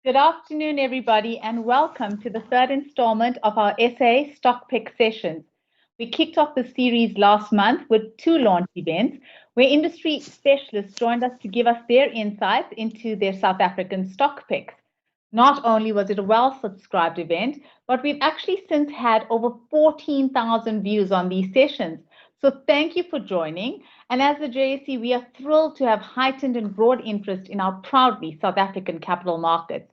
Good afternoon, everybody, and welcome to the third installment of our SA Stock Pick sessions. We kicked off the series last month with two launch events where industry specialists joined us to give us their insights into their South African stock picks. Not only was it a well-subscribed event, but we've actually since had over 14,000 views on these sessions. So thank you for joining. And as the JSE, we are thrilled to have heightened and broad interest in our proudly South African capital markets.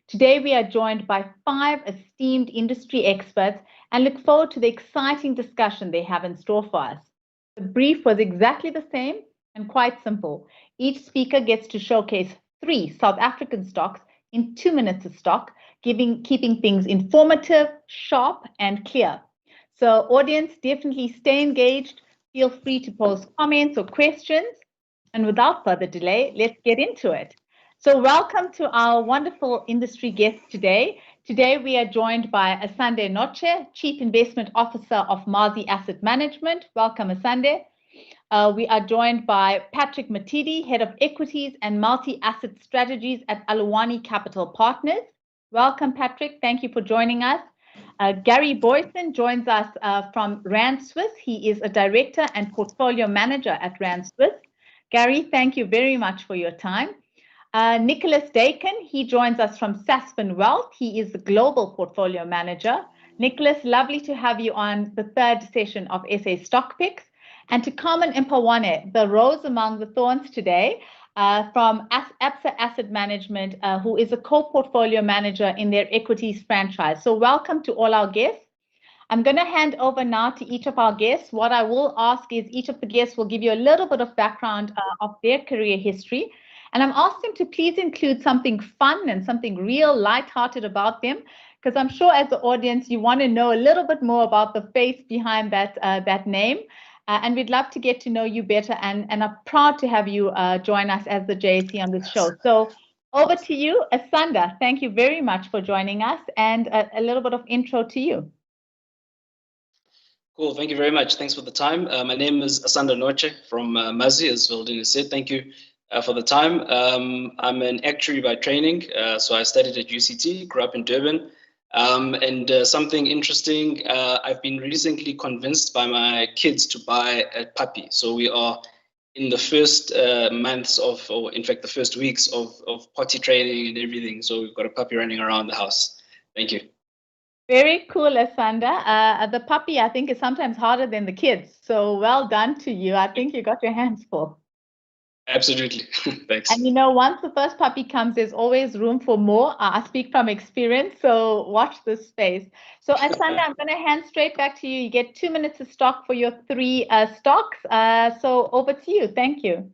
Today, we are joined by 5 esteemed industry experts and look forward to the exciting discussion they have in store for us. The brief was exactly the same and quite simple. Each speaker gets to showcase 3 South African stocks in 2 minutes a stock, keeping things informative, sharp, and clear. So audience, definitely stay engaged. Feel free to pose comments or questions. And without further delay, let's get into it. So welcome to our wonderful industry guests today. Today we are joined by Asanda Noches, Chief Investment Officer of Mazi Asset Management. Welcome, Asanda. We are joined by Patrick Matity, Head of Equities and Multi-Asset Strategies at Aluwani Capital Partners. Welcome, Patrick. Thank you for joining us. Gary Boysen joins us from Rand Swiss. He is a Director and Portfolio Manager at Rand Swiss. Gary, thank you very much for your time. Nicholas Dakin, he joins us from Sasfin Wealth. He is the Global Portfolio Manager. Nicholas, lovely to have you on the third session of SA Stock Picks. And to Carmen Mpelampas, the rose among the thorns today, from Absa Asset Management, who is a co-portfolio manager in their equities franchise. So welcome to all our guests. I'm going to hand over now to each of our guests. What I will ask is each of the guests will give you a little bit of background of their career history. And I'm asking them to please include something fun and something real lighthearted about them, because I'm sure as the audience, you want to know a little bit more about the face behind that name. And we'd love to get to know you better and are proud to have you join us as the JSE on this show. So over to you, Asanda. Thank you very much for joining us, and a little bit of intro to you. Cool, thank you very much. Thanks for the time. My name is Asanda Noches from Mazi, as Valdina said. Thank you for the time. I'm an actuary by training, so I studied at UCT, grew up in Durban. And something interesting, I've been recently convinced by my kids to buy a puppy. So we are in the first months of, or in fact, the first weeks of potty training and everything. So we've got a puppy running around the house. Thank you. Very cool, Asanda. The puppy, I think, is sometimes harder than the kids. So well done to you. I think you got your hands full. Absolutely. Thanks. And you know, once the first puppy comes, there's always room for more. I speak from experience, so watch this space. So Asanda, I'm going to hand straight back to you. You get 2 minutes of stock for your 3 stocks. So over to you. Thank you.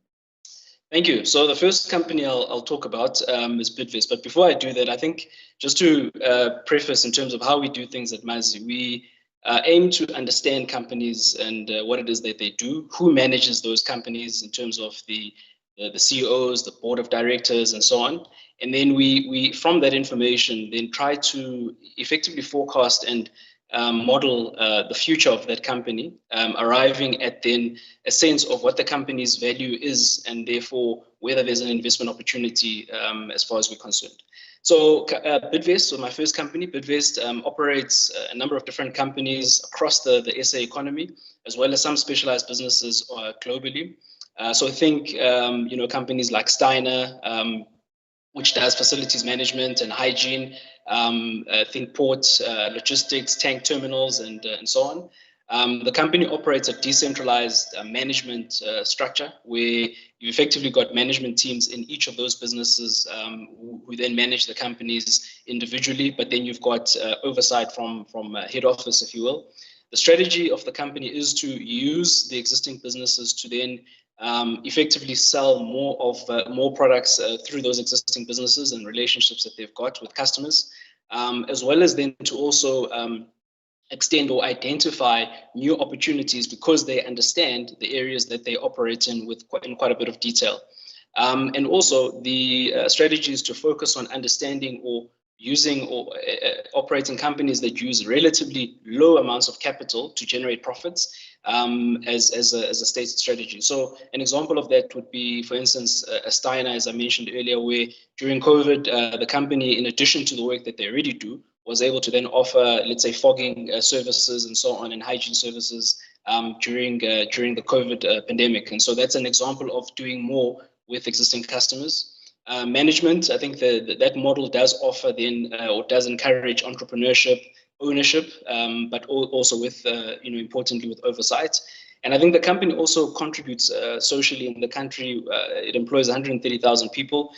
Thank you. So the first company I'll talk about is Bidvest. But before I do that, I think just to preface in terms of how we do things at Mazi, we aim to understand companies and what it is that they do, who manages those companies in terms of the CEOs, the board of directors, and so on. And then we from that information, then try to effectively forecast and model the future of that company, arriving at then a sense of what the company's value is, and therefore whether there's an investment opportunity as far as we're concerned. So Bidvest, so my first company, Bidvest, operates a number of different companies across the SA economy, as well as some specialized businesses globally. So I think, companies like Steiner, which does facilities management and hygiene, I think ports, logistics, tank terminals, and so on. The company operates a decentralized management structure where you effectively got management teams in each of those businesses who then manage the companies individually, but then you've got oversight from head office, if you will. The strategy of the company is to use the existing businesses to then effectively sell more products through those existing businesses and relationships that they've got with customers, as well as then to also extend or identify new opportunities because they understand the areas that they operate in in quite a bit of detail. And also the strategy is to focus on understanding or using or operating companies that use relatively low amounts of capital to generate profits as a stated strategy. So an example of that would be, for instance, Asanda, as I mentioned earlier, where during COVID, the company, in addition to the work that they already do, was able to then offer, let's say, fogging services and so on, and hygiene services during the COVID pandemic. And so that's an example of doing more with existing customers. Management, I think that model does offer then, or does encourage entrepreneurship, ownership, but also with, importantly, with oversight. And I think the company also contributes socially in the country. It employs 130,000 people,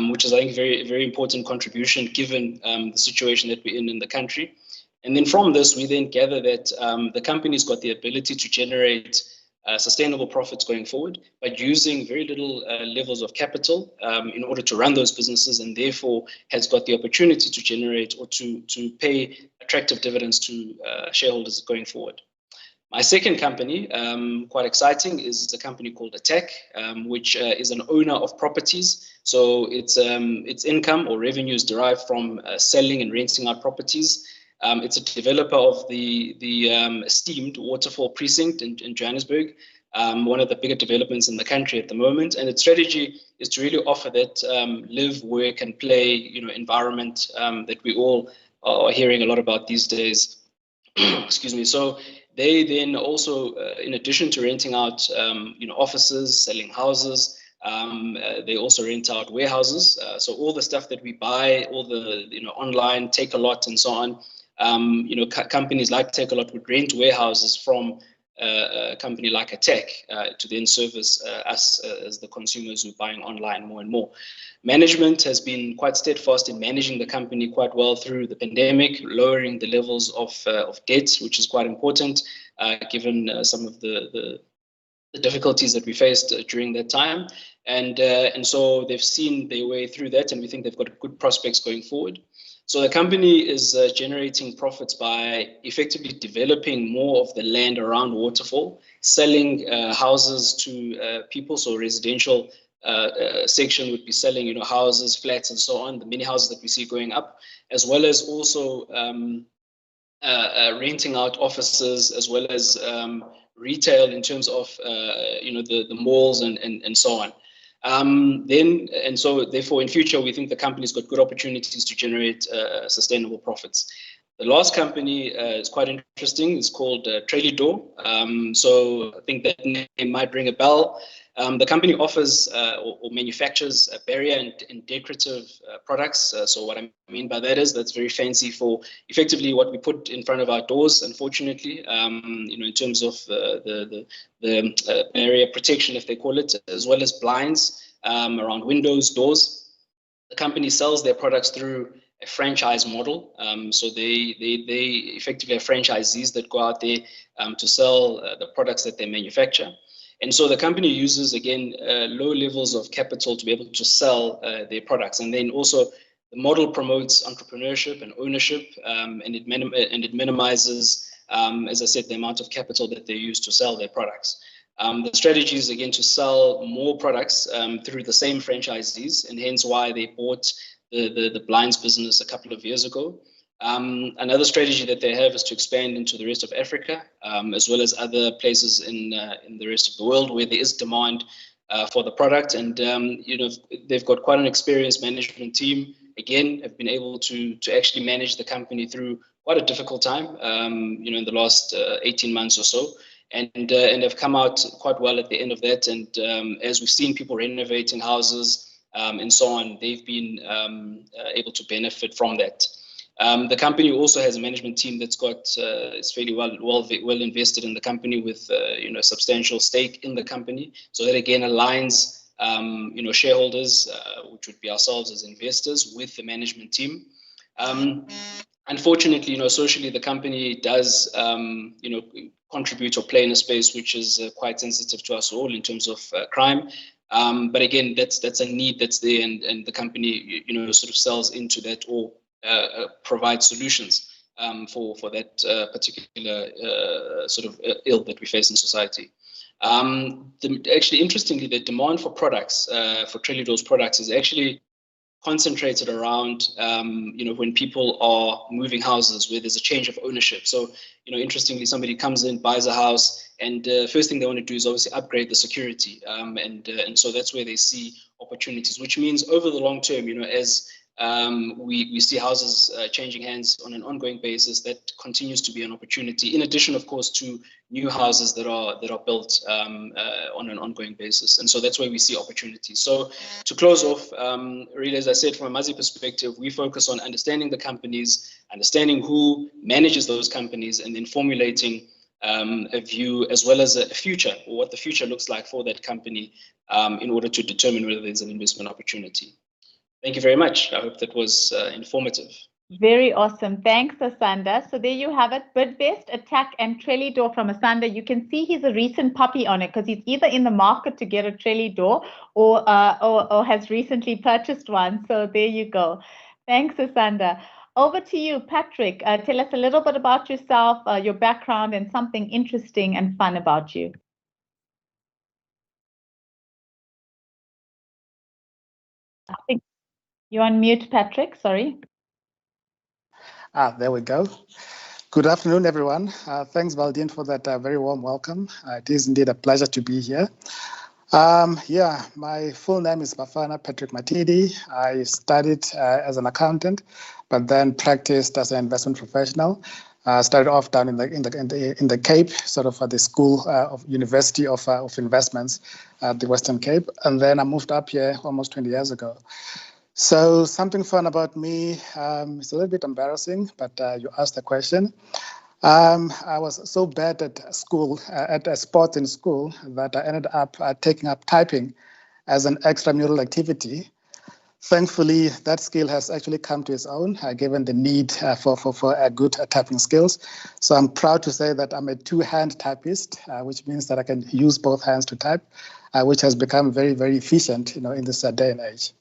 which is, I think, a very, very important contribution given the situation that we're in the country. And then from this, we then gather that the company's got the ability to generate sustainable profits going forward, but using very little levels of capital in order to run those businesses, and therefore has got the opportunity to generate or to pay attractive dividends to shareholders going forward. My second company, quite exciting, is a company called Attack, which is an owner of properties. So its income or revenue is derived from selling and renting out properties. It's a developer of the esteemed Waterfall Precinct in Johannesburg, one of the bigger developments in the country at the moment. And its strategy is to really offer that live, work, and play, environment that we all are hearing a lot about these days. Excuse me. So they then also, in addition to renting out, offices, selling houses, they also rent out warehouses. So all the stuff that we buy, all the online Take-A-Lot and so on. Companies like Take-A-Lot would rent warehouses from a company like Attack to then service us as the consumers who are buying online more and more. Management has been quite steadfast in managing the company quite well through the pandemic, lowering the levels of debt, which is quite important given some of the difficulties that we faced during that time. And so they've seen their way through that, and we think they've got good prospects going forward. So the company is generating profits by effectively developing more of the land around Waterfall, selling houses to people. So residential section would be selling, houses, flats, and so on, the mini houses that we see going up, as well as also renting out offices, as well as retail in terms of the malls and so on. And so therefore in future we think the company's got good opportunities to generate sustainable profits. The last company is quite interesting. It's called Trelidor. So I think that name might ring a bell. The company offers or manufactures barrier and decorative products. So what I mean by that is that's very fancy for effectively what we put in front of our doors, unfortunately, in terms of the barrier protection, if they call it, as well as blinds around windows, doors. The company sells their products through a franchise model. So they effectively have franchisees that go out there to sell the products that they manufacture. And so the company uses, again, low levels of capital to be able to sell their products. And then also the model promotes entrepreneurship and ownership, and it minimizes, as I said, the amount of capital that they use to sell their products. The strategy is, again, to sell more products through the same franchisees, and hence why they bought the blinds business a couple of years ago. Another strategy that they have is to expand into the rest of Africa, as well as other places in the rest of the world where there is demand for the product. And they've got quite an experienced management team. Again, have been able to actually manage the company through quite a difficult time, in the last 18 months or so, and have come out quite well at the end of that. And as we've seen people renovating houses and so on, they've been able to benefit from that. The company also has a management team that's got is fairly well invested in the company with a substantial stake in the company. So that again aligns shareholders, which would be ourselves as investors, with the management team. Unfortunately, socially the company does contribute or play in a space which is quite sensitive to us all in terms of crime. But again, that's a need that's there, and the company sort of sells into that or provide solutions for that particular sort of ill that we face in society. Actually, interestingly, the demand for products, for Trelidor's products, is actually concentrated around, when people are moving houses, where there's a change of ownership. So, interestingly, somebody comes in, buys a house, and first thing they want to do is obviously upgrade the security. And so that's where they see opportunities, which means over the long term, as we see houses changing hands on an ongoing basis, that continues to be an opportunity, in addition, of course, to new houses that are built on an ongoing basis. And so that's where we see opportunities. So to close off, really, as I said, from a Mazi perspective, we focus on understanding the companies, understanding who manages those companies, and then formulating a view as well as a future, or what the future looks like for that company, in order to determine whether there's an investment opportunity. Thank you very much. I hope that was informative. Very awesome. Thanks, Asanda. So there you have it. Bidvest, Attack, and Trelledoor from Asanda. You can see he's a recent puppy on it because he's either in the market to get a Trelledoor or has recently purchased one. So there you go. Thanks, Asanda. Over to you, Patrick. Tell us a little bit about yourself, your background, and something interesting and fun about you. I think you're on mute, Patrick. Sorry. There we go. Good afternoon, everyone. Thanks, Valdine, for that very warm welcome. It is indeed a pleasure to be here. My full name is Bafana Patrick Matity. I studied as an accountant, but then practiced as an investment professional. Started off down in the Cape, sort of at the School of University of Investments at the Western Cape, and then I moved up here almost 20 years ago. So something fun about me, it's a little bit embarrassing, but you asked the question. I was so bad at school, at sports in school, that I ended up taking up typing as an extramural activity. Thankfully, that skill has actually come to its own, given the need for good typing skills. So I'm proud to say that I'm a two-hand typist, which means that I can use both hands to type, which has become very, very efficient, in this day and age.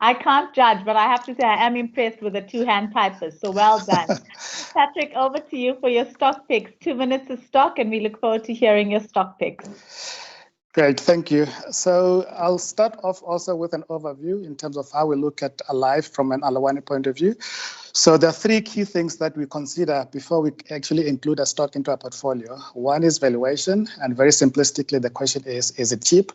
I can't judge, but I have to say I am impressed with the two-hand typist. So well done. Patrick, over to you for your stock picks. 2 minutes of stock, and we look forward to hearing your stock picks. Great, thank you. So I'll start off also with an overview in terms of how we look at Alive from an Alawani point of view. So there are three key things that we consider before we actually include a stock into our portfolio. One is valuation, and very simplistically, the question is it cheap?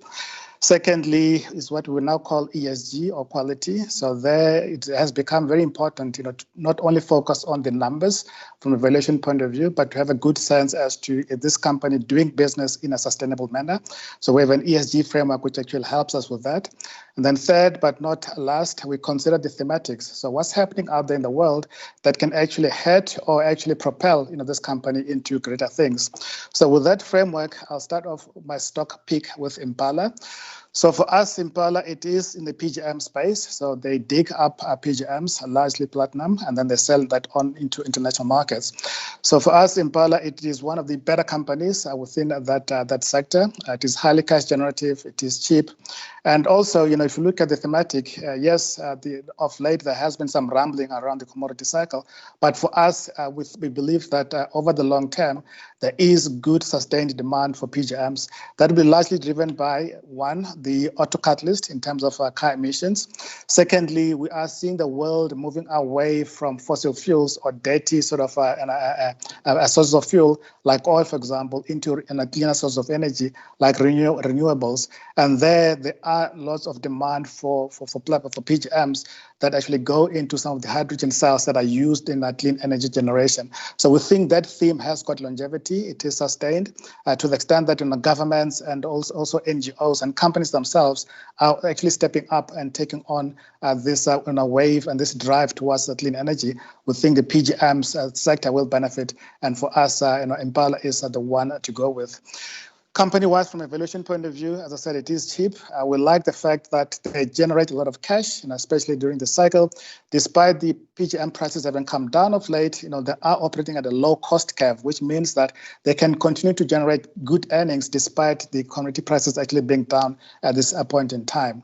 Secondly, is what we now call ESG or quality. So there it has become very important, to not only focus on the numbers from a valuation point of view, but to have a good sense as to is this company doing business in a sustainable manner. So we have an ESG framework which actually helps us with that. And then third, but not last, we consider the thematics. So what's happening out there in the world that can actually hurt or actually propel, this company into greater things. So with that framework, I'll start off my stock pick with Impala. So for us, Impala, it is in the PGM space. So they dig up PGMs, largely platinum, and then they sell that on into international markets. So for us, Impala, it is one of the better companies within that sector. It is highly cash generative. It is cheap. And also, if you look at the thematic, yes, of late, there has been some rambling around the commodity cycle. But for us, we believe that over the long term, there is good sustained demand for PGMs. That will be largely driven by, one, the auto catalyst in terms of car emissions. Secondly, we are seeing the world moving away from fossil fuels or dirty sort of a source of fuel like oil, for example, into a cleaner source of energy like renewables. And there are lots of demand for PGMs that actually go into some of the hydrogen cells that are used in clean energy generation. So we think that theme has got longevity. It is sustained to the extent that governments and also NGOs and companies themselves are actually stepping up and taking on this wave and this drive towards clean energy. We think the PGMs sector will benefit. And for us, Impala is the one to go with. Company-wise, from a valuation point of view, as I said, it is cheap. We like the fact that they generate a lot of cash, especially during the cycle. Despite the PGM prices having come down of late, they are operating at a low cost curve, which means that they can continue to generate good earnings despite the commodity prices actually being down at this point in time.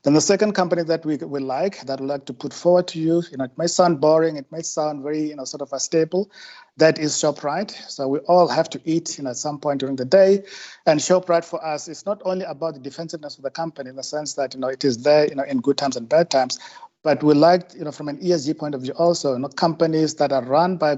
Then the second company that we like, that we'd like to put forward to you, it may sound boring, it may sound very, sort of a staple, that is Shoprite. So we all have to eat, at some point during the day. And Shoprite for us is not only about the defensiveness of the company in the sense that, it is there, in good times and bad times, but we like, from an ESG point of view also, companies that are run by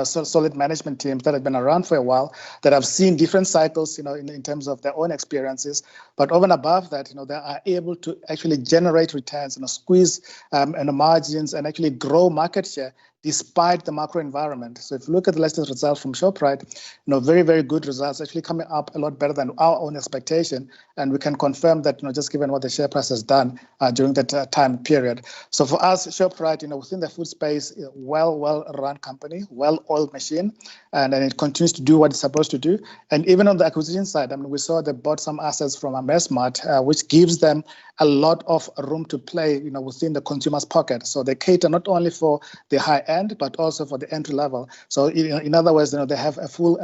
solid management teams that have been around for a while, that have seen different cycles, in terms of their own experiences. But over and above that, they are able to actually generate returns, squeeze margins and actually grow market share despite the macro environment. So if you look at the latest results from Shoprite, very, very good results, actually coming up a lot better than our own expectation. And we can confirm that, just given what the share price has done during that time period. So for us, Shoprite, within the food space, well-run company, well-oiled machine, and it continues to do what it's supposed to do. And even on the acquisition side, we saw they bought some assets from Messmart, which gives them a lot of room to play, within the consumer's pocket. So they cater not only for the high end, but also for the entry level. So in other words, they have a full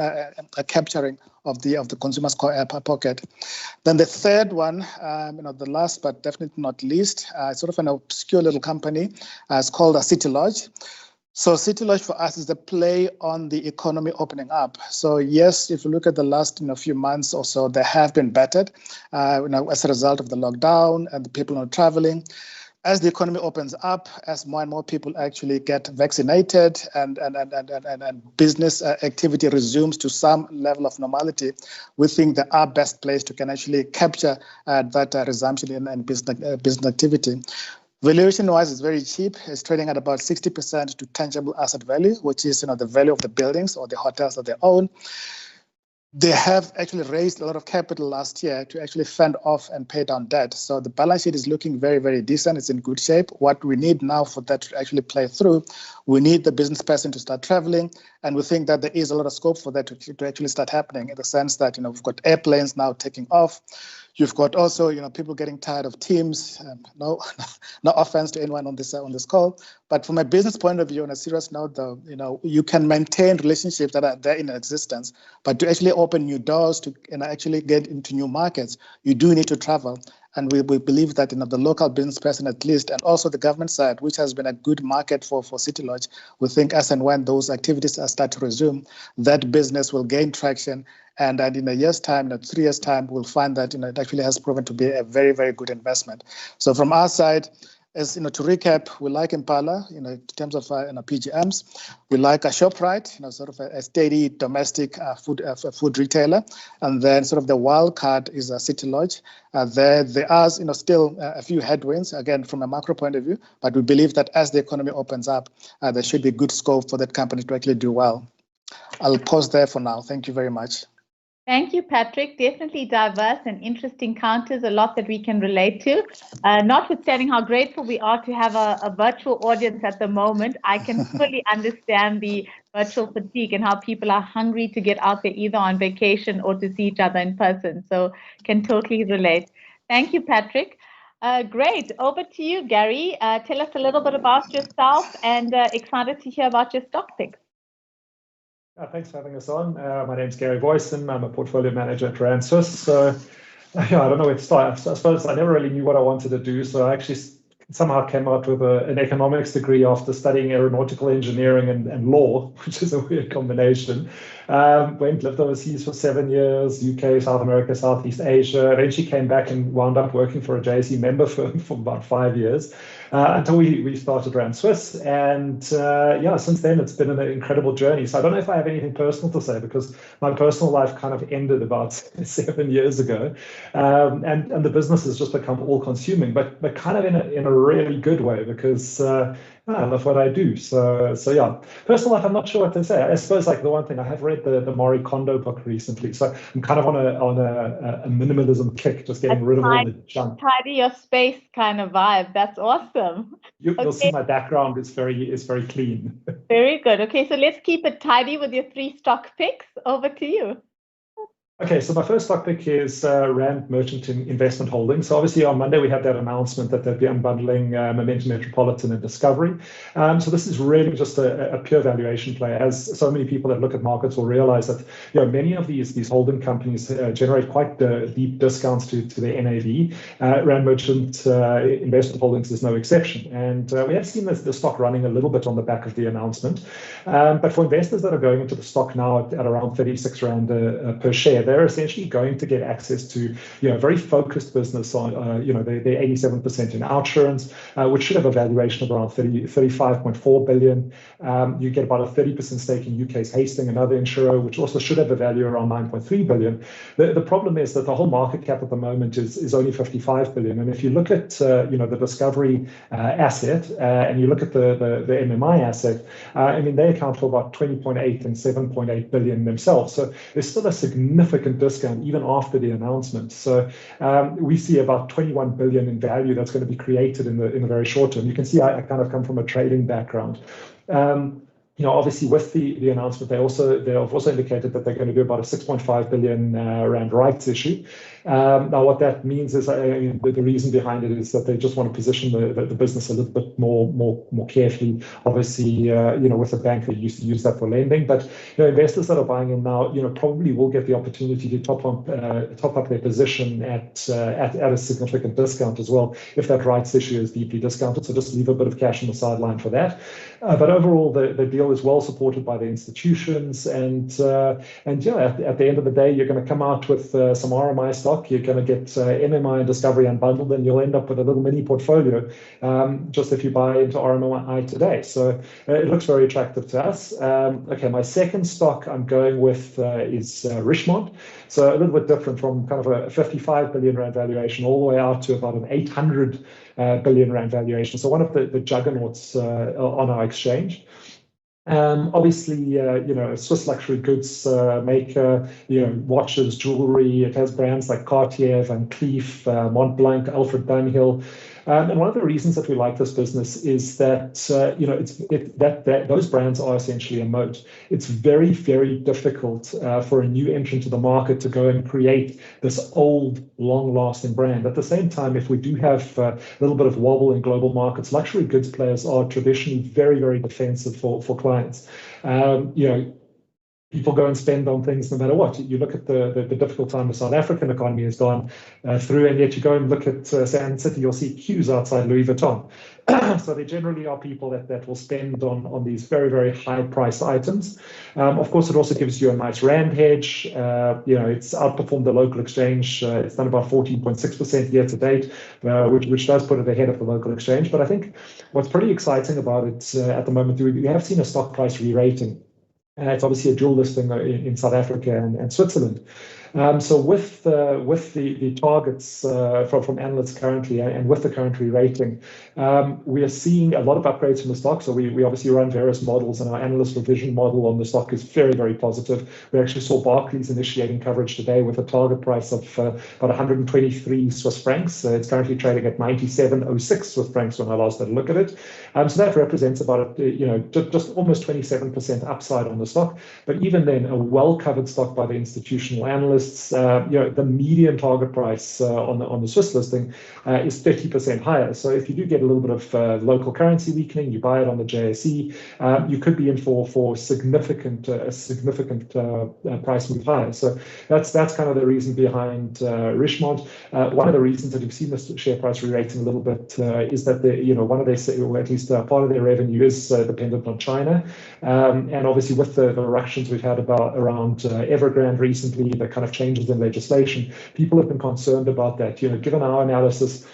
capturing of the consumer's pocket. Then the third one, the last but definitely not least, sort of an obscure little company. It's called City Lodge. So City Lodge for us is the play on the economy opening up. So yes, if you look at the last few months or so, they have been battered as a result of the lockdown and the people not traveling. As the economy opens up, as more and more people actually get vaccinated and business activity resumes to some level of normality, we think that our best place to can actually capture that resumption in business activity. Valuation-wise, it's very cheap. It's trading at about 60% to tangible asset value, which is the value of the buildings or the hotels that they own. They have actually raised a lot of capital last year to actually fend off and pay down debt. So the balance sheet is looking very, very decent. It's in good shape. What we need now for that to actually play through, we need the business person to start traveling. And we think that there is a lot of scope for that to actually start happening in the sense that, we've got airplanes now taking off. You've got also, people getting tired of Teams. No offense to anyone on this call, but from a business point of view, on a serious note, though, you can maintain relationships that are there in existence, but to actually open new doors to actually get into new markets, you do need to travel. And we believe that the local business person at least, and also the government side, which has been a good market for City Lodge, we think as and when those activities start to resume, that business will gain traction. And in a year's time, 3 years' time, we'll find that it actually has proven to be a very, very good investment. So from our side, as to recap, we like Impala, in terms of PGMs. We like a Shoprite, sort of a steady domestic food retailer, and then sort of the wild card is a City Lodge. There are still a few headwinds again from a macro point of view, but we believe that as the economy opens up, there should be good scope for that company to actually do well. I'll pause there for now. Thank you very much. Thank you, Patrick. Definitely diverse and interesting counters, a lot that we can relate to. Notwithstanding how grateful we are to have a virtual audience at the moment, I can fully understand the virtual fatigue and how people are hungry to get out there either on vacation or to see each other in person. So can totally relate. Thank you, Patrick. Great. Over to you, Gary. Tell us a little bit about yourself and excited to hear about your stock picks. Thanks for having us on. My name's Gary Boysen. I'm a portfolio manager at Rand Swiss. So I don't know where to start. I suppose I never really knew what I wanted to do. So I actually somehow came out with an economics degree after studying aeronautical engineering and law, which is a weird combination. Lived overseas for 7 years, UK, South America, Southeast Asia. Eventually came back and wound up working for a JSE member firm for about 5 years. Until we started Rand Swiss. And since then it's been an incredible journey. So I don't know if I have anything personal to say because my personal life kind of ended about 7 years ago. And the business has just become all consuming, but kind of in a really good way because I love what I do. So yeah, personal life, I'm not sure what to say. I suppose like the one thing I have read the Marie Kondo book recently. So I'm kind of on a minimalism kick, just getting rid of all the junk. Tidy your space kind of vibe. That's awesome. You'll see my background is very clean. Very good. Okay, so let's keep it tidy with your 3 stock picks. Over to you. Okay, so my first stock pick is Rand Merchant Investment Holdings. So obviously on Monday we had that announcement that they'd be unbundling Momentum Metropolitan and Discovery. So this is really just a pure valuation play. As so many people that look at markets will realize that many of these holding companies generate quite deep discounts to their NAV. Rand Merchant Investment Holdings is no exception, and we have seen the stock running a little bit on the back of the announcement. But for investors that are going into the stock now at around 36 Rand per share, they're essentially going to get access to a very focused business on they're 87% in OUTsurance, which should have a valuation of around 35.4 billion. You get about a 30% stake in UK's Hastings, another insurer, which also should have a value around 9.3 billion. The problem is that the whole market cap at the moment is only 55 billion. And if you look at the Discovery asset and you look at the MMI asset, I mean, they account for about 20.8 and 7.8 billion themselves. So there's still a significant discount even after the announcement. So we see about 21 billion in value that's going to be created in the very short term. You can see I kind of come from a trading background. Obviously with the announcement, they have also indicated that they're going to do about a 6.5 billion rand rights issue. Now, what that means is, the reason behind it is that they just want to position the business a little bit more carefully. Obviously, with a bank, they used to use that for lending, but investors that are buying in now, probably will get the opportunity to top up their position at a significant discount as well, if that rights issue is deeply discounted. So just leave a bit of cash on the sideline for that. But overall, the deal is well supported by the institutions, and at the end of the day, you're going to come out with some RMI stock. You're going to get MMI and Discovery unbundled, and you'll end up with a little mini portfolio just if you buy into RMI today. So it looks very attractive to us. Okay, my second stock I'm going with is Richemont. So a little bit different from kind of a 55 billion rand valuation all the way out to about an 800 billion rand valuation. So one of the juggernauts on our exchange. Obviously, a Swiss luxury goods maker, watches, jewelry. It has brands like Cartier, Van Cleef, Montblanc, Alfred Dunhill. And one of the reasons that we like this business is that those brands are essentially a moat. It's very, very difficult for a new entrant to the market to go and create this old, long-lasting brand. At the same time, if we do have a little bit of wobble in global markets, luxury goods players are traditionally very, very defensive for clients. People go and spend on things no matter what. You look at the difficult time the South African economy has gone through, and yet you go and look at Sand City, you'll see queues outside Louis Vuitton. So they generally are people that will spend on these very, very high-priced items. Of course, it also gives you a nice rand hedge. It's outperformed the local exchange. It's done about 14.6% year to date, which does put it ahead of the local exchange. But I think what's pretty exciting about it at the moment, we have seen a stock price re-rating. It's obviously a dual listing in South Africa and Switzerland. So with the targets from analysts currently and with the current re-rating, we are seeing a lot of upgrades from the stock. So we obviously run various models, and our analyst revision model on the stock is very, very positive. We actually saw Barclays initiating coverage today with a target price of about 123 Swiss francs. It's currently trading at 97.06 Swiss francs when I last had a look at it. So that represents about just almost 27% upside on the stock. But even then, a well-covered stock by the institutional analysts. The median target price on the Swiss listing is 30% higher. So if you do get a little bit of local currency weakening, you buy it on the JSE, you could be in for a significant price move higher. So that's kind of the reason behind Richemont. One of the reasons that you've seen the share price re-rating a little bit is that one of their, or at least part of their revenue is dependent on China, and obviously with the ructions we've had around Evergrande recently, the kind of changes in legislation, people have been concerned about that. Given our analysis,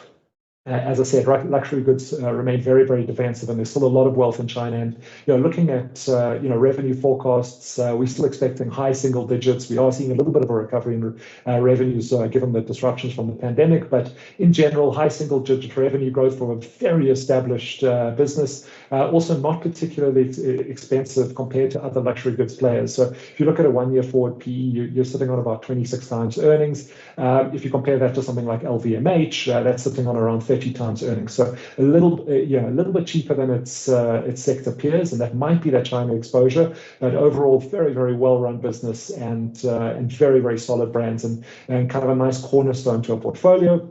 as I said, luxury goods remain very, very defensive, and there's still a lot of wealth in China. And looking at revenue forecasts, we're still expecting high single digits. We are seeing a little bit of a recovery in revenues given the disruptions from the pandemic, but in general, high single digit revenue growth from a very established business. Also, not particularly expensive compared to other luxury goods players. So if you look at a 1 year forward PE, you're sitting on about 26 times earnings. If you compare that to something like LVMH, that's sitting on around 30 times earnings. So a little bit cheaper than its sector peers, and that might be that China exposure. But overall, very, very well-run business and very, very solid brands and kind of a nice cornerstone to a portfolio.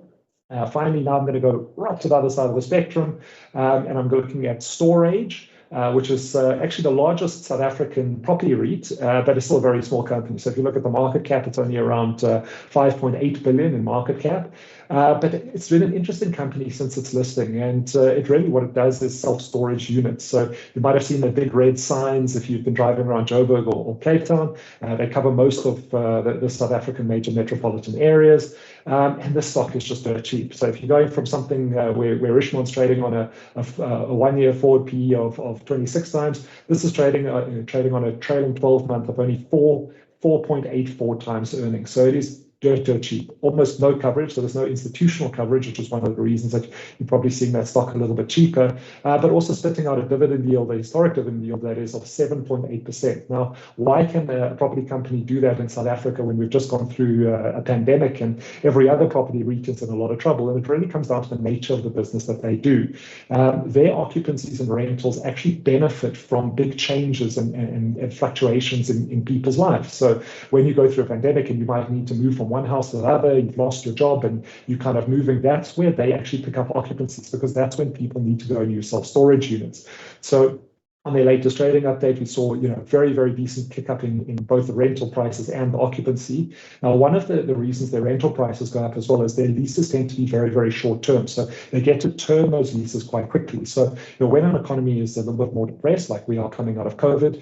Finally, now I'm going to go right to the other side of the spectrum, and I'm looking at Storage, which is actually the largest South African property REIT, but it's still a very small company. So if you look at the market cap, it's only around 5.8 billion in market cap. But it's been an interesting company since its listing, and it really, what it does is self-storage units. So you might have seen the big red signs if you've been driving around Joburg or Cape Town. They cover most of the South African major metropolitan areas, and this stock is just dirt cheap. So if you're going from something where Richemont's trading on a 1-year forward PE of 26 times, this is trading on a trailing 12-month of only 4.84 times earnings. So it is dirt cheap, almost no coverage. So there's no institutional coverage, which is one of the reasons that you're probably seeing that stock a little bit cheaper, but also spitting out a dividend yield, a historic dividend yield that is of 7.8%. Now, why can a property company do that in South Africa when we've just gone through a pandemic and every other property REIT is in a lot of trouble? And it really comes down to the nature of the business that they do. Their occupancies and rentals actually benefit from big changes and fluctuations in people's lives. So when you go through a pandemic and you might need to move from one house to the other, you've lost your job and you're kind of moving, that's where they actually pick up occupancies, because that's when people need to go and use self-storage units. So on their latest trading update, we saw, very, very decent kick up in both the rental prices and the occupancy. Now, one of the reasons their rental prices go up as well is their leases tend to be very, very short term. So they get to turn those leases quite quickly. So, when an economy is a little bit more depressed, like we are coming out of COVID,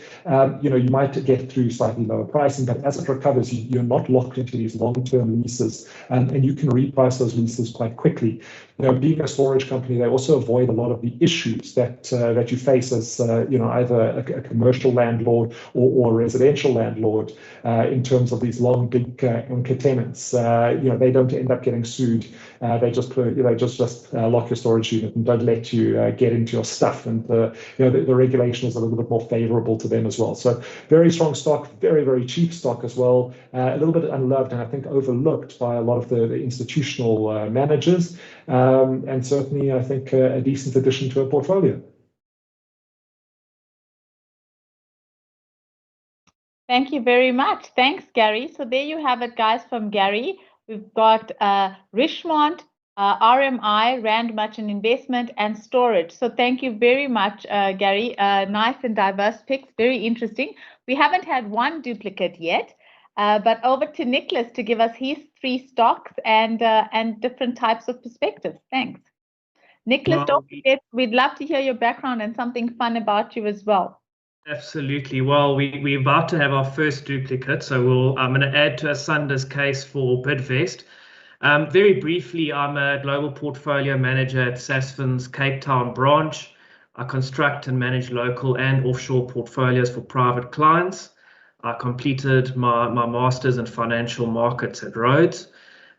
you might get through slightly lower pricing, but as it recovers, you're not locked into these long-term leases, and you can reprice those leases quite quickly. Being a storage company, they also avoid a lot of the issues that you face as either a commercial landlord or a residential landlord in terms of these long, big anchor tenants. They don't end up getting sued. They just lock your storage unit and don't let you get into your stuff. And the regulation is a little bit more favorable to them as well. So very strong stock, very, very cheap stock as well. A little bit unloved and I think overlooked by a lot of the institutional managers. And certainly, I think, a decent addition to a portfolio. Thank you very much. Thanks, Gary. So there you have it, guys, from Gary. We've got Richemont, RMI, Rand Merchant Investment, and Storage. So thank you very much, Gary. Nice and diverse picks, very interesting. We haven't had one duplicate yet, but over to Nicholas to give us his 3 stocks and different types of perspectives. Thanks. Nicholas, don't forget, we'd love to hear your background and something fun about you as well. Absolutely. Well, we're about to have our first duplicate, so I'm going to add to Asanda's case for Bidvest. Very briefly, I'm a global portfolio manager at Sasfin's Cape Town branch. I construct and manage local and offshore portfolios for private clients. I completed my master's in financial markets at Rhodes,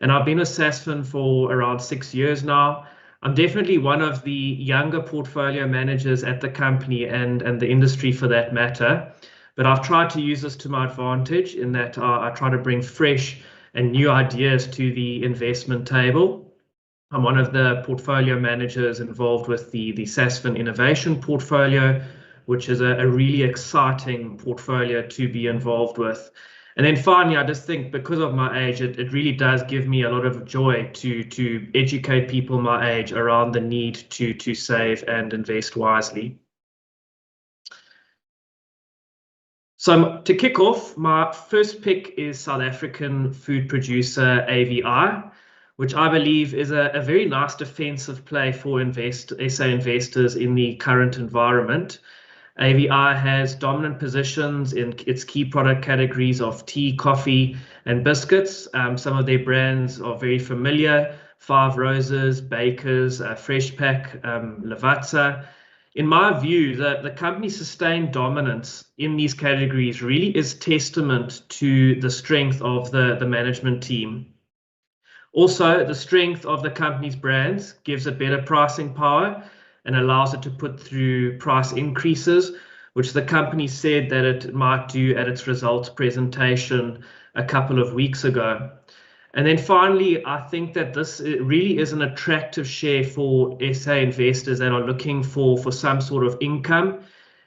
and I've been with Sasfin for around 6 years now. I'm definitely one of the younger portfolio managers at the company and the industry for that matter, but I've tried to use this to my advantage in that I try to bring fresh and new ideas to the investment table. I'm one of the portfolio managers involved with the Sasfin Innovation portfolio, which is a really exciting portfolio to be involved with. And then finally, I just think because of my age, it really does give me a lot of joy to educate people my age around the need to save and invest wisely. So to kick off, my first pick is South African food producer AVI, which I believe is a very nice defensive play for SA investors in the current environment. AVI has dominant positions in its key product categories of tea, coffee, and biscuits. Some of their brands are very familiar: Five Roses, Bakers, Freshpack, Lavazza. In my view, the company's sustained dominance in these categories really is testament to the strength of the management team. Also, the strength of the company's brands gives it better pricing power and allows it to put through price increases, which the company said that it might do at its results presentation a couple of weeks ago. And then finally, I think that this really is an attractive share for SA investors that are looking for some sort of income.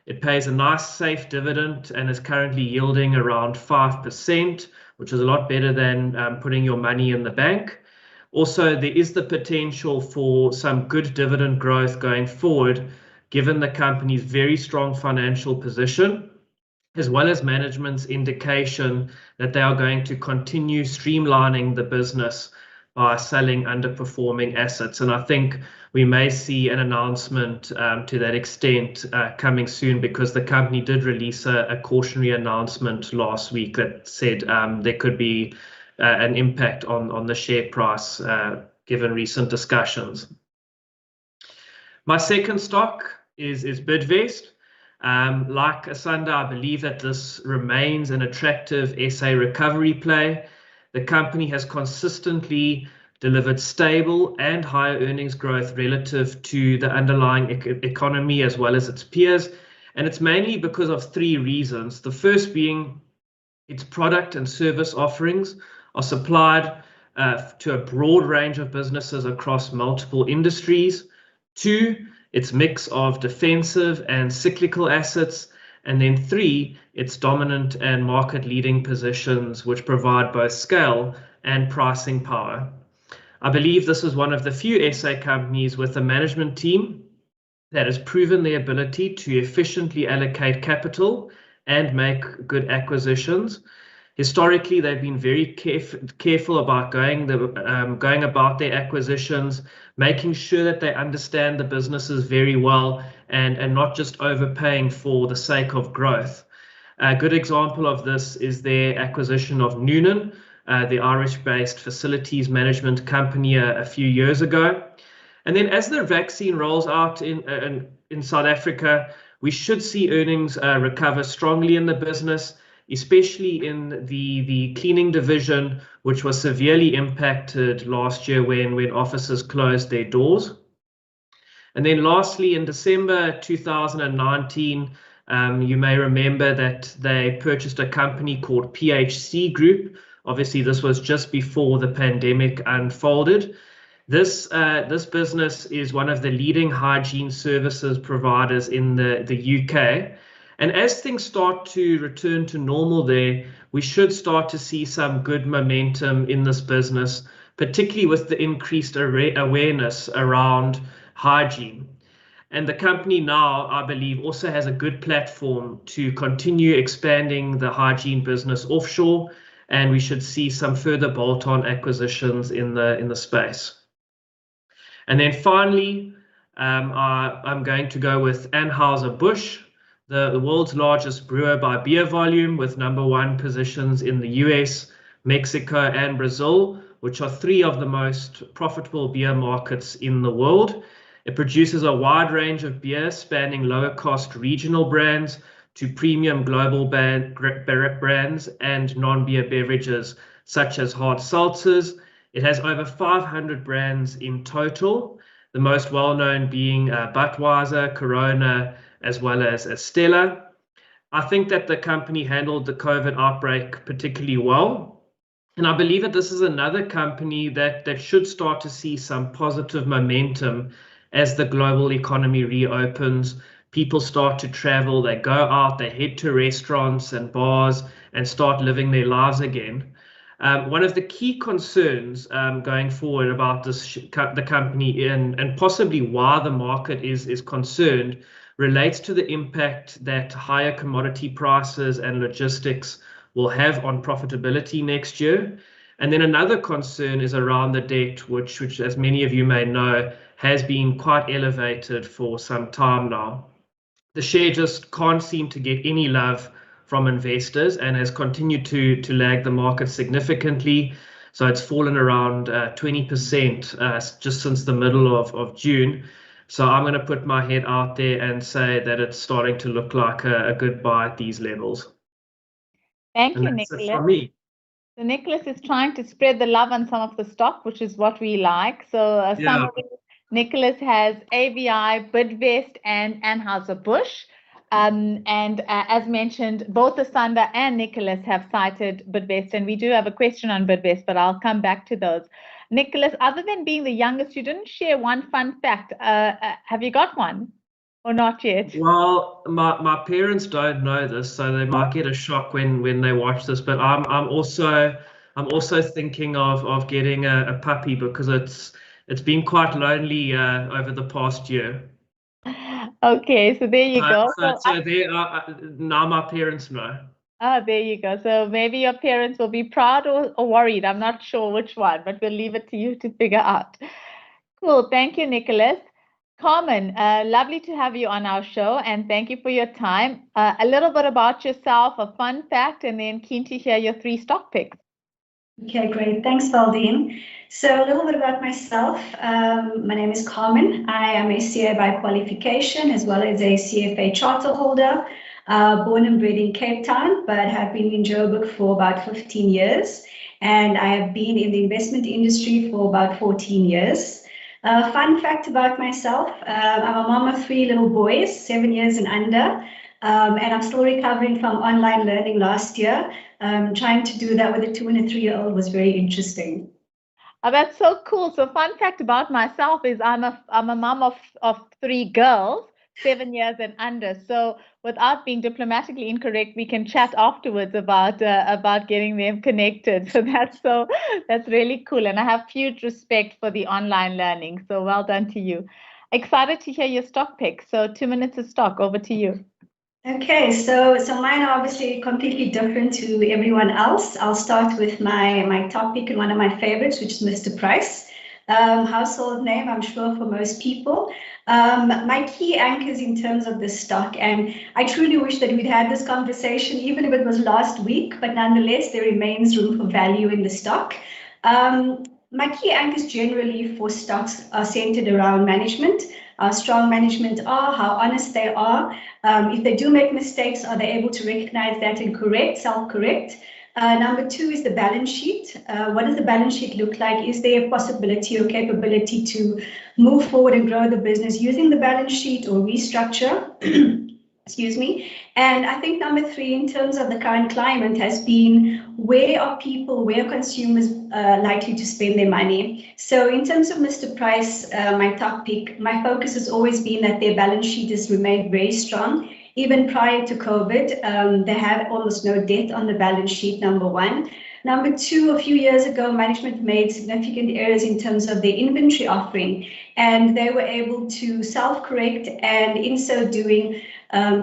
It pays a nice, safe dividend and is currently yielding around 5%, which is a lot better than putting your money in the bank. Also, there is the potential for some good dividend growth going forward, given the company's very strong financial position, as well as management's indication that they are going to continue streamlining the business by selling underperforming assets. And I think we may see an announcement to that extent coming soon, because the company did release a cautionary announcement last week that said there could be an impact on the share price given recent discussions. My second stock is Bidvest. Like Asanda, I believe that this remains an attractive SA recovery play. The company has consistently delivered stable and higher earnings growth relative to the underlying economy as well as its peers. And it's mainly because of three reasons. The first being its product and service offerings are supplied to a broad range of businesses across multiple industries. Two, its mix of defensive and cyclical assets, and then three, its dominant and market-leading positions, which provide both scale and pricing power. I believe this is one of the few SA companies with a management team that has proven their ability to efficiently allocate capital and make good acquisitions. Historically, they've been very careful about going about their acquisitions, making sure that they understand the businesses very well and not just overpaying for the sake of growth. A good example of this is their acquisition of Noonan, the Irish-based facilities management company a few years ago. And then as the vaccine rolls out in South Africa, we should see earnings recover strongly in the business, especially in the cleaning division, which was severely impacted last year when offices closed their doors. And then lastly, in December 2019, you may remember that they purchased a company called PHC Group. Obviously, this was just before the pandemic unfolded. This business is one of the leading hygiene services providers in the UK. And as things start to return to normal there, we should start to see some good momentum in this business, particularly with the increased awareness around hygiene. And the company now, I believe, also has a good platform to continue expanding the hygiene business offshore, and we should see some further bolt-on acquisitions in the space. And then finally, I'm going to go with Anheuser-Busch, the world's largest brewer by beer volume, with #1 positions in the US, Mexico, and Brazil, which are three of the most profitable beer markets in the world. It produces a wide range of beers spanning lower-cost regional brands to premium global brands and non-beer beverages, such as hard seltzers. It has over 500 brands in total, the most well-known being Budweiser, Corona, as well as Stella. I think that the company handled the COVID outbreak particularly well. And I believe that this is another company that should start to see some positive momentum as the global economy reopens. People start to travel, they go out, they head to restaurants and bars and start living their lives again. One of the key concerns going forward about the company and possibly why the market is concerned relates to the impact that higher commodity prices and logistics will have on profitability next year. And then another concern is around the debt, which as many of you may know, has been quite elevated for some time now. The share just can't seem to get any love from investors and has continued to lag the market significantly. So it's fallen around 20% just since the middle of June. So I'm going to put my head out there and say that it's starting to look like a good buy at these levels. Thank you, Nicholas. From me. So Nicholas is trying to spread the love on some of the stock, which is what we like. So Nicholas has AVI, Bidvest, and Anheuser-Busch. As mentioned, both Asanda and Nicholas have cited Bidvest, and we do have a question on Bidvest, but I'll come back to those. Nicholas, other than being the youngest, you didn't share one fun fact. Have you got one? Or not yet? Well, my parents don't know this, so they might get a shock when they watch this. But I'm also thinking of getting a puppy, because it's been quite lonely over the past year. Okay, so there you go. So there now my parents know. Ah, there you go. So maybe your parents will be proud or worried. I'm not sure which one, but we'll leave it to you to figure out. Cool. Thank you, Nicholas. Carmen, lovely to have you on our show, and thank you for your time. A little bit about yourself, a fun fact, and then keen to hear your 3 stock picks. Okay, great. Thanks, Valdine. So a little bit about myself. My name is Carmen. I am a CA by qualification, as well as a CFA charter holder. Born and bred in Cape Town, but have been in Joburg for about 15 years. And I have been in the investment industry for about 14 years. Fun fact about myself, I'm a mom of 3 little boys, 7 years and under. And I'm still recovering from online learning last year. Trying to do that with a 2 and a 3-year-old was very interesting. Oh, that's so cool. So fun fact about myself is I'm a mom of 3 girls, 7 years and under. So without being diplomatically incorrect, we can chat afterwards about getting them connected. So that's really cool. And I have huge respect for the online learning. So well done to you. Excited to hear your stock pick. So 2 minutes of stock, over to you. Okay, so mine are obviously completely different to everyone else. I'll start with my top pick and one of my favorites, which is Mr. Price. Household name, I'm sure, for most people. My key anchors in terms of the stock, and I truly wish that we'd had this conversation, even if it was last week, but nonetheless, there remains room for value in the stock. My key anchors generally for stocks are centered around management. How strong management are, how honest they are. If they do make mistakes, are they able to recognize that and self-correct? Number 2 is the balance sheet. What does the balance sheet look like? Is there a possibility or capability to move forward and grow the business using the balance sheet or restructure? Excuse me. And I think number 3, in terms of the current climate, has been where are consumers likely to spend their money? So in terms of Mr. Price, my top pick, my focus has always been that their balance sheet has remained very strong. Even prior to COVID, they have almost no debt on the balance sheet, number 1. Number 2, a few years ago, management made significant errors in terms of their inventory offering, and they were able to self-correct, and in so doing,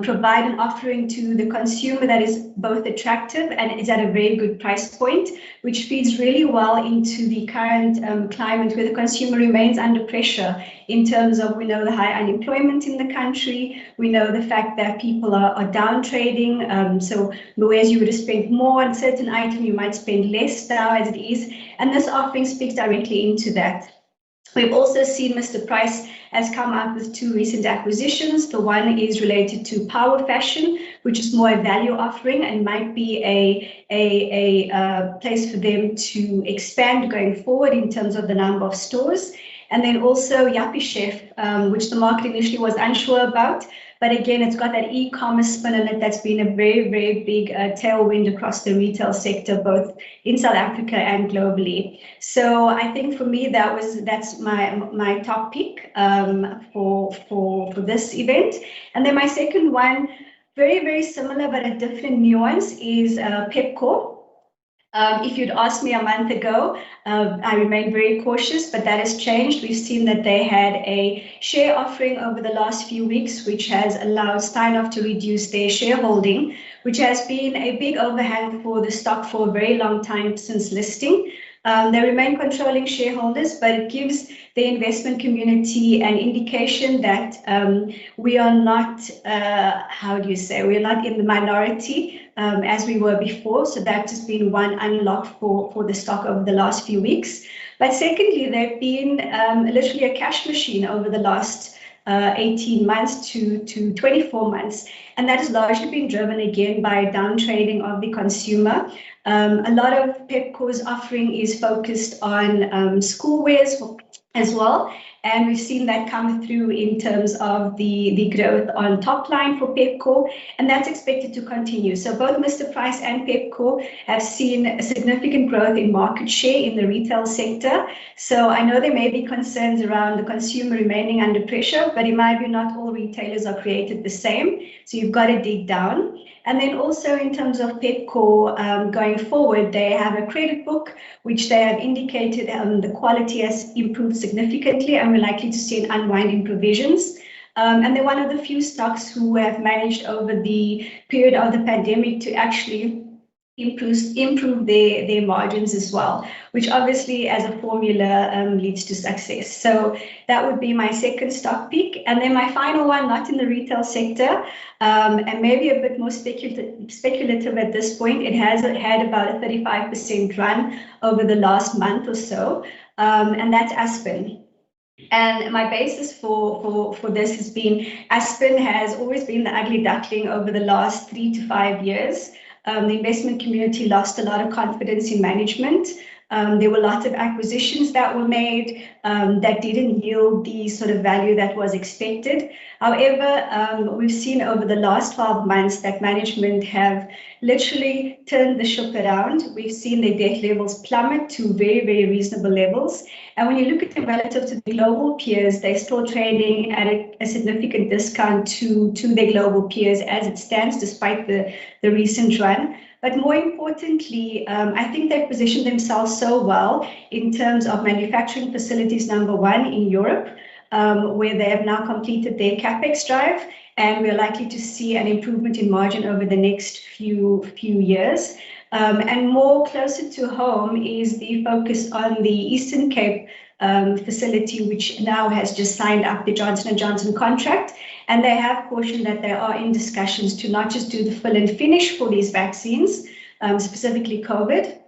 provide an offering to the consumer that is both attractive and is at a very good price point, which feeds really well into the current climate where the consumer remains under pressure in terms of, we know the high unemployment in the country, we know the fact that people are down trading, so whereas you would have spent more on a certain item, you might spend less now as it is, and this offering speaks directly into that. We've also seen Mr. Price has come up with 2 recent acquisitions. The one is related to Power Fashion, which is more a value offering and might be a place for them to expand going forward in terms of the number of stores. And then also Yappie Chef, which the market initially was unsure about. But again, it's got that e-commerce spin in it that's been a very, very big tailwind across the retail sector, both in South Africa and globally. So I think for me, that's my top pick for this event. And then my second one, very, very similar but a different nuance, is Pepkor. If you'd asked me a month ago, I remained very cautious, but that has changed. We've seen that they had a share offering over the last few weeks, which has allowed Steinhoff to reduce their shareholding, which has been a big overhang for the stock for a very long time since listing. They remain controlling shareholders, but it gives the investment community an indication that we are not, we're not in the minority as we were before. So that has been one unlock for the stock over the last few weeks. But secondly, they've been literally a cash machine over the last 18 months to 24 months. And that has largely been driven again by down trading of the consumer. A lot of Pepkor's offering is focused on schoolwears as well. And we've seen that come through in terms of the growth on top line for Pepkor, and that's expected to continue. So both Mr. Price and Pepkor have seen a significant growth in market share in the retail sector. So I know there may be concerns around the consumer remaining under pressure, but in my view, not all retailers are created the same. So you've got to dig down. And then also in terms of Pepkor going forward, they have a credit book, which they have indicated the quality has improved significantly, and we're likely to see an unwind in provisions. And they're one of the few stocks who have managed over the period of the pandemic to actually improve their margins as well, which obviously as a formula leads to success. So that would be my second stock pick. And then my final one, not in the retail sector, and maybe a bit more speculative at this point. It has had about a 35% run over the last month or so, and that's Aspen. And my basis for this has been Aspen has always been the ugly duckling over the last 3 to 5 years. The investment community lost a lot of confidence in management. There were lots of acquisitions that were made that didn't yield the sort of value that was expected. However, we've seen over the last 12 months that management have literally turned the ship around. We've seen their debt levels plummet to very, very reasonable levels. And when you look at them relative to the global peers, they're still trading at a significant discount to their global peers as it stands, despite the recent run. But more importantly, I think they've positioned themselves so well in terms of manufacturing facilities, number one, in Europe, where they have now completed their CapEx drive, and we're likely to see an improvement in margin over the next few years. And more closer to home is the focus on the Eastern Cape facility, which now has just signed up the Johnson & Johnson contract. And they have cautioned that they are in discussions to not just do the fill and finish for these vaccines, specifically COVID,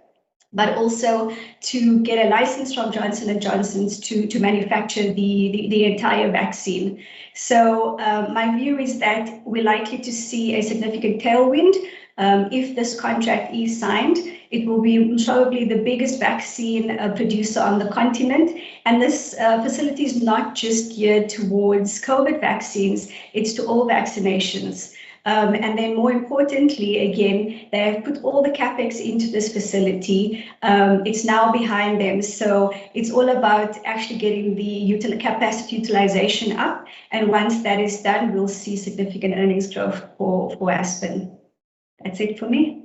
but also to get a license from Johnson & Johnson's to manufacture the entire vaccine. So my view is that we're likely to see a significant tailwind. If this contract is signed, it will be probably the biggest vaccine producer on the continent. And this facility is not just geared towards COVID vaccines, it's to all vaccinations. And then more importantly, again, they have put all the CapEx into this facility. It's now behind them. So it's all about actually getting the capacity utilization up. And once that is done, we'll see significant earnings growth for Aspen. That's it for me.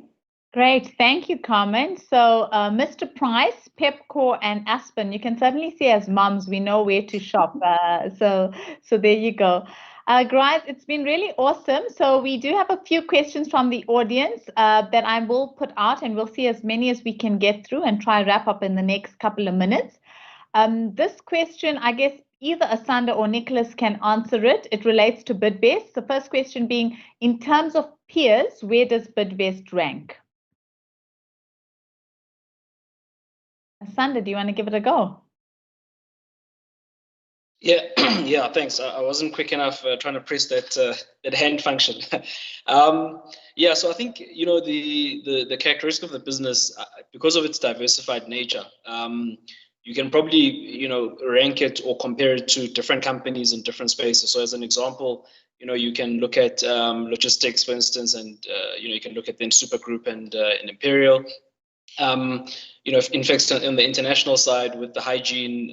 Great, thank you, Carmen. So Mr. Price, Pepkor, and Aspen, you can certainly see as mums, we know where to shop. So there you go. Guys, it's been really awesome. So we do have a few questions from the audience that I will put out, and we'll see as many as we can get through and try wrap up in the next couple of minutes. This question, I guess either Asanda or Nicholas can answer it. It relates to Bidvest. The first question being, in terms of peers, where does Bidvest rank? Asanda, do you want to give it a go? Yeah, yeah, thanks. I wasn't quick enough trying to press that hand function. Yeah, so I think, you know, the characteristic of the business, because of its diversified nature, you can probably, you know, rank it or compare it to different companies in different spaces. So as an example, you know, you can look at logistics, for instance, and, you know, you can look at then Supergroup and Imperial. You know, in fact, on the international side with the hygiene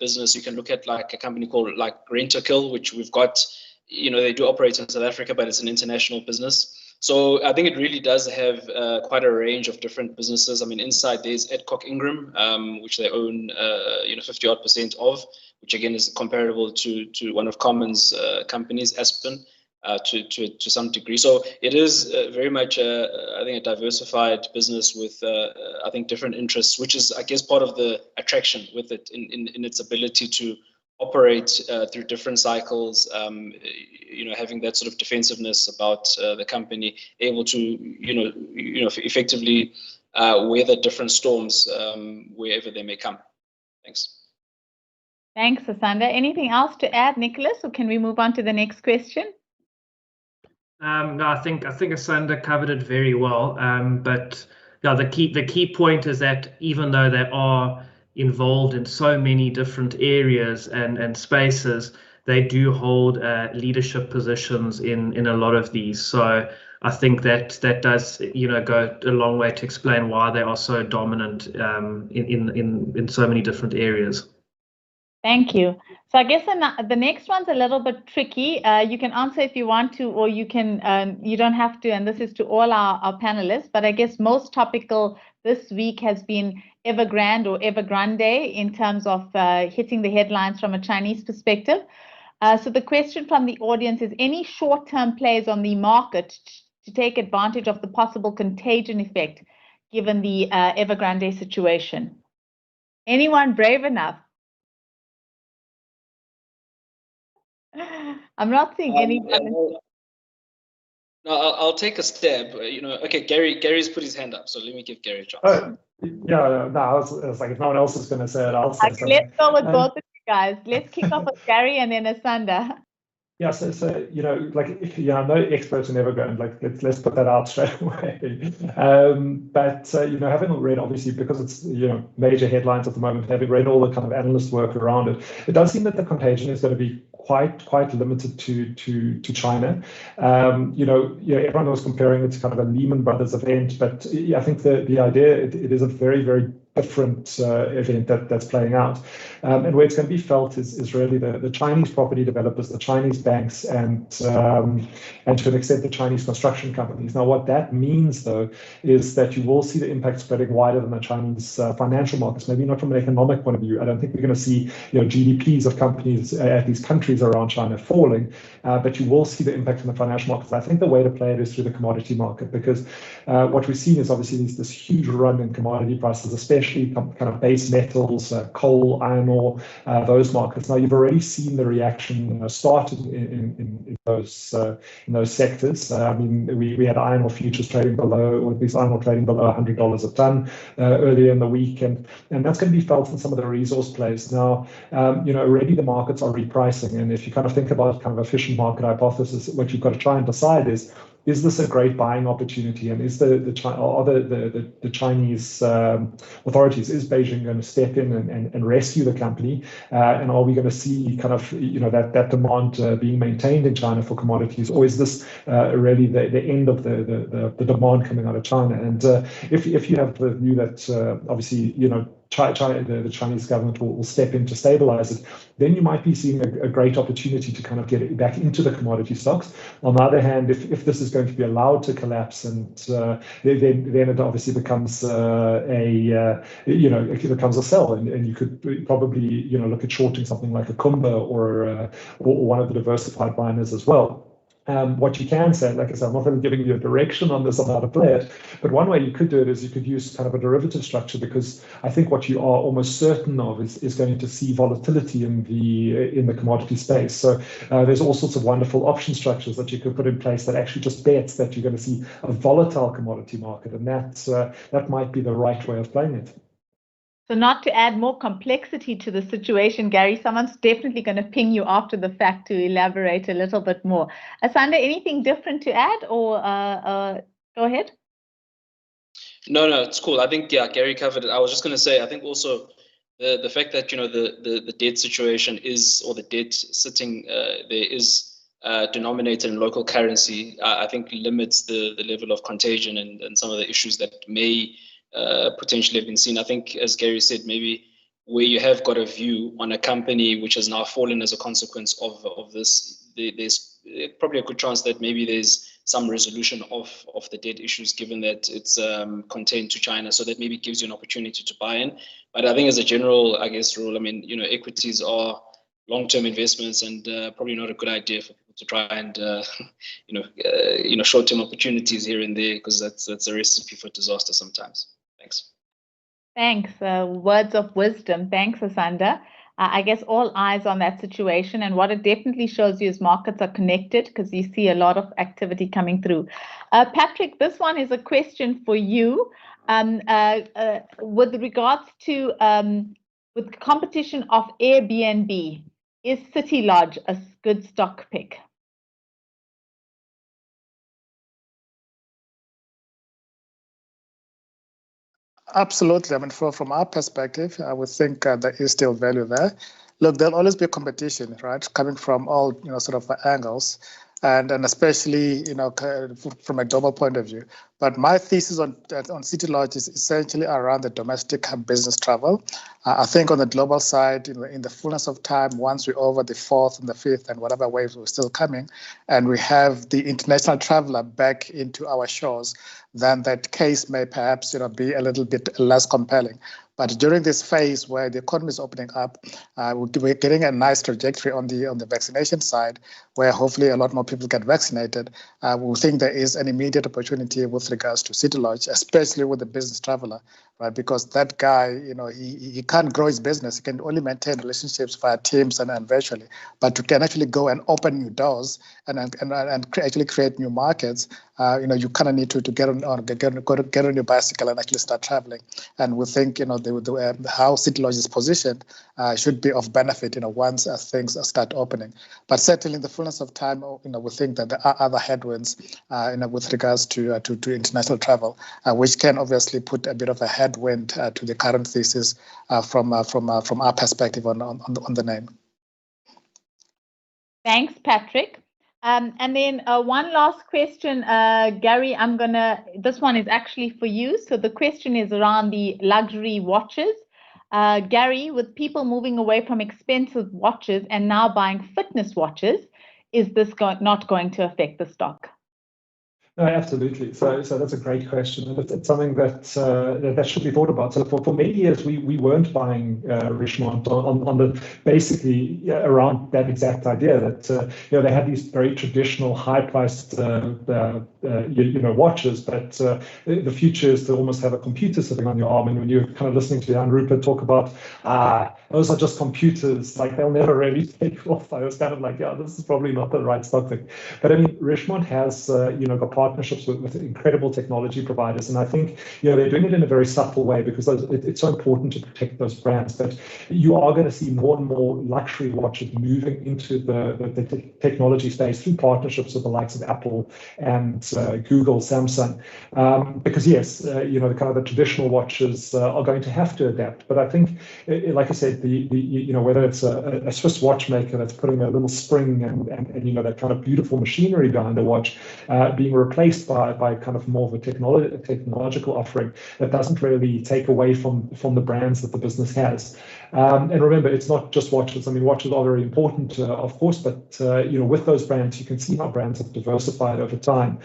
business, you can look at like a company called like Rentakill, which we've got, you know, they do operate in South Africa, but it's an international business. So I think it really does have quite a range of different businesses. I mean, inside there's Adcock Ingram, which they own, you know, 50% of, which again is comparable to one of Carmen's companies, Aspen. To some degree. So it is very much, I think, a diversified business with, I think, different interests, which is, I guess, part of the attraction with it in its ability to operate through different cycles, you know, having that sort of defensiveness about the company, able to, you know, effectively weather different storms wherever they may come. Thanks. Thanks, Asanda. Anything else to add, Nicholas, or can we move on to the next question? No, I think Asanda covered it very well. But yeah, the key point is that even though they are involved in so many different areas and spaces, they do hold leadership positions in a lot of these. So I think that does, go a long way to explain why they are so dominant in so many different areas. Thank you. So I guess the next one's a little bit tricky. You can answer if you want to, or you can, you don't have to, and this is to all our panelists, but I guess most topical this week has been Evergrande or Evergrande in terms of hitting the headlines from a Chinese perspective. So the question from the audience is, any short-term plays on the market to take advantage of the possible contagion effect given the Evergrande situation? Anyone brave enough? I'm not seeing anyone. No, I'll take a stab. Okay, Gary's put his hand up, so let me give Gary a chance. Yeah, no, I was like, if no one else is going to say it, I'll say something. Let's go with both of you guys. Let's kick off with Gary and then Asanda. Yeah, so I'm no expert in Evergrande, let's put that out straight away. But having read, obviously, because it's major headlines at the moment, having read all the kind of analyst work around it, it does seem that the contagion is going to be quite limited to China. Everyone was comparing it to kind of a Lehman Brothers event, but I think the idea it is a very, very different event that's playing out. And where it's going to be felt is really the Chinese property developers, the Chinese banks, and to an extent the Chinese construction companies. Now, what that means, though, is that you will see the impact spreading wider than the Chinese financial markets. Maybe not from an economic point of view. I don't think we're going to see GDPs of companies at these countries around China falling, but you will see the impact in the financial markets. I think the way to play it is through the commodity market, because what we've seen is obviously this huge run in commodity prices, especially kind of base metals, coal, iron ore, those markets. Now, you've already seen the reaction started in those sectors. I mean, we had iron ore futures trading below, or at least iron ore trading below $100 a ton earlier in the week, and that's going to be felt in some of the resource plays. Now, already the markets are repricing, and if you kind of think about kind of efficient market hypothesis, what you've got to try and decide is this a great buying opportunity? And is the Chinese authorities, is Beijing going to step in and rescue the company? And are we going to see kind of that demand being maintained in China for commodities, or is this really the end of the demand coming out of China? And if you have the view that obviously the Chinese government will step in to stabilize it, then you might be seeing a great opportunity to kind of get it back into the commodity stocks. On the other hand, if this is going to be allowed to collapse, and then it obviously becomes it becomes a sell, and you could probably look at shorting something like a Kumba or one of the diversified miners as well. What you can say, like I said, I'm not really giving you a direction on this, on how to play it, but one way you could do it is you could use kind of a derivative structure, because I think what you are almost certain of is going to see volatility in the commodity space. So there's all sorts of wonderful option structures that you could put in place that actually just bets that you're going to see a volatile commodity market, and that might be the right way of playing it. So not to add more complexity to the situation, Gary, someone's definitely going to ping you after the fact to elaborate a little bit more. Asanda, anything different to add, or go ahead? No, it's cool. I think, Gary covered it. I was just going to say, I think also the fact that, the debt situation is, or the debt sitting there is denominated in local currency, I think limits the level of contagion and some of the issues that may potentially have been seen. I think, as Gary said, maybe where you have got a view on a company which has now fallen as a consequence of this, there's probably a good chance that maybe there's some resolution of the debt issues, given that it's contained to China, so that maybe gives you an opportunity to buy in. But I think as a general, I guess, rule, I mean, equities are long-term investments, and probably not a good idea for people to try and short-term opportunities here and there, because that's a recipe for disaster sometimes. Thanks. Words of wisdom. Thanks, Asanda. I guess all eyes on that situation, and what it definitely shows you is markets are connected, because you see a lot of activity coming through. Patrick, this one is a question for you. With regards to with competition of Airbnb, is City Lodge a good stock pick? Absolutely. I mean, from our perspective, I would think there is still value there. Look, there'll always be competition, right? Coming from all, sort of angles, and especially, from a global point of view. But my thesis on City Lodge is essentially around the domestic business travel. I think on the global side, in the fullness of time, once we're over the fourth and the fifth and whatever waves were still coming, and we have the international traveler back into our shores, then that case may perhaps be a little bit less compelling. But during this phase where the economy is opening up, we're getting a nice trajectory on the vaccination side, where hopefully a lot more people get vaccinated. We think there is an immediate opportunity with regards to City Lodge, especially with the business traveler, right? Because that guy, he can't grow his business. He can only maintain relationships via Teams and virtually. But you can actually go and open new doors and actually create new markets. You kind of need to get on your bicycle and actually start traveling. And we think, how City Lodge is positioned should be of benefit, once things start opening. But certainly in the fullness of time, we think that there are other headwinds, with regards to international travel, which can obviously put a bit of a headwind to the current thesis from our perspective on the name. Thanks, Patrick. And then one last question, Gary, this one is actually for you. So the question is around the luxury watches. Gary, with people moving away from expensive watches and now buying fitness watches, is this not going to affect the stock? No, absolutely. So that's a great question, and it's something that should be thought about. So for many years, we weren't buying Richemont on the basically around that exact idea that they had these very traditional, high-priced watches, but the future is to almost have a computer sitting on your arm. And when you're kind of listening to Jan Rupert talk about those are just computers, like they'll never really take off, I was kind of like, this is probably not the right stock thing. But I mean, Richemont has got partnerships with incredible technology providers, and I think they're doing it in a very subtle way because it's so important to protect those brands. But you are going to see more and more luxury watches moving into the technology space through partnerships with the likes of Apple and Google, Samsung, because yes, the kind of the traditional watches are going to have to adapt. But I think, like I said, whether it's a Swiss watchmaker that's putting a little spring and that kind of beautiful machinery behind the watch being replaced by kind of more of a technological offering that doesn't really take away from the brands that the business has. And remember, it's not just watches. I mean, watches are very important, of course, but with those brands, you can see how brands have diversified over time.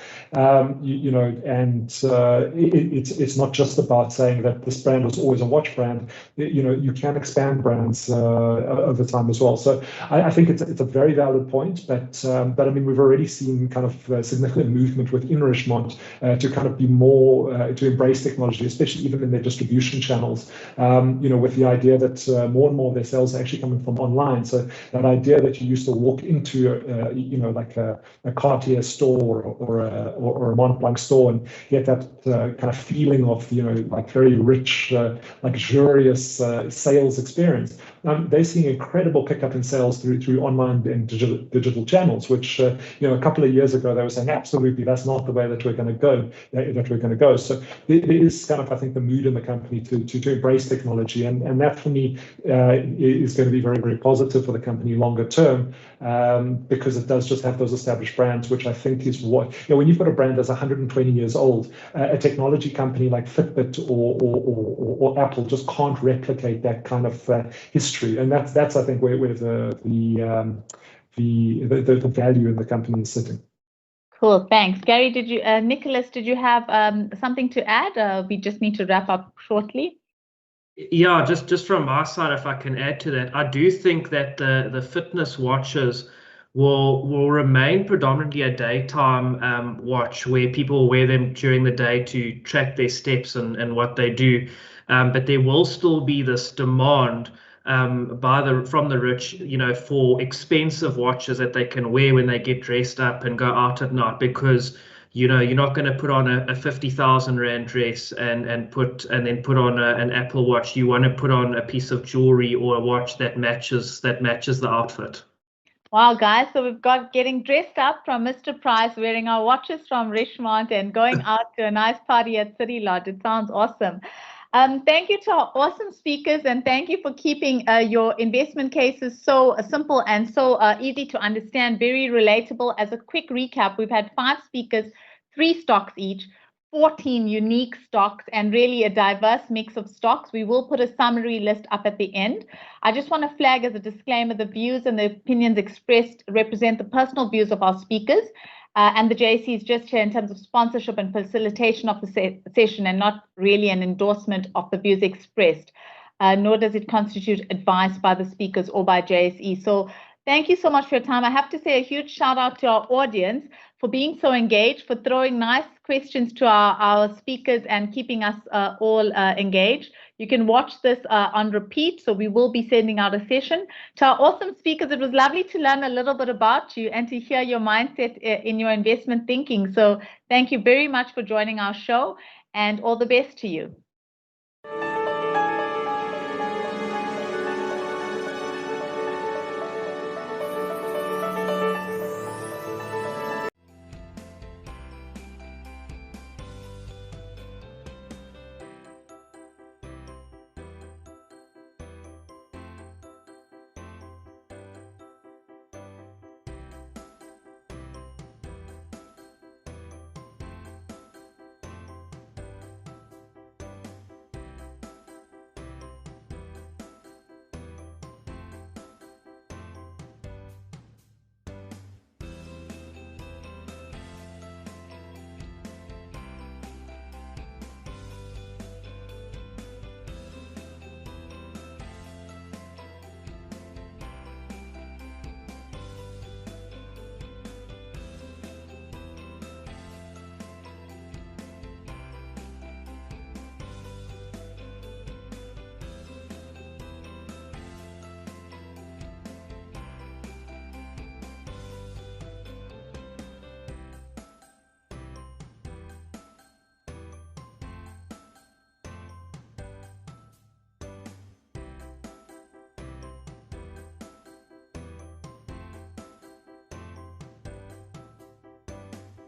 It's not just about saying that this brand was always a watch brand. You can expand brands over time as well. So I think it's a very valid point, but I mean, we've already seen kind of significant movement within Richemont to kind of be more to embrace technology, especially even in their distribution channels. With the idea that more and more of their sales are actually coming from online. So that idea that you used to walk into like a Cartier store or a Mont Blanc store and get that kind of feeling of like very rich, luxurious sales experience. They're seeing incredible pickup in sales through online and digital channels, which a couple of years ago they were saying absolutely that's not the way that we're going to go. So there is kind of, I think, the mood in the company to embrace technology, and that for me is going to be very, very positive for the company longer term, because it does just have those established brands, which I think is what when you've got a brand that's 120 years old, a technology company like Fitbit or Apple just can't replicate that kind of history, and that's I think where the value in the company is sitting. Cool, thanks, Gary. Nicholas, did you have something to add? We just need to wrap up shortly. Yeah, just from my side, if I can add to that, I do think that the fitness watches will remain predominantly a daytime watch where people wear them during the day to track their steps and what they do. But there will still be this demand from the rich, for expensive watches that they can wear when they get dressed up and go out at night, because you're not going to put on a 50,000 Rand dress and then put on an Apple Watch. You want to put on a piece of jewelry or a watch that matches the outfit. Wow, guys, so we've got getting dressed up from Mr. Price, wearing our watches from Richemont and going out to a nice party at City Lodge. It sounds awesome. Thank you to our awesome speakers, and thank you for keeping your investment cases so simple and so easy to understand, very relatable. As a quick recap, we've had 5 speakers, 3 stocks each, 14 unique stocks, and really a diverse mix of stocks. We will put a summary list up at the end. I just want to flag as a disclaimer, the views and the opinions expressed represent the personal views of our speakers. And the JSE is just here in terms of sponsorship and facilitation of the session, and not really an endorsement of the views expressed, nor does it constitute advice by the speakers or by JSE. So thank you so much for your time. I have to say a huge shout out to our audience for being so engaged, for throwing nice questions to our speakers and keeping us all engaged. You can watch this on repeat, so we will be sending out a session. To our awesome speakers, it was lovely to learn a little bit about you and to hear your mindset in your investment thinking. So thank you very much for joining our show, and all the best to you.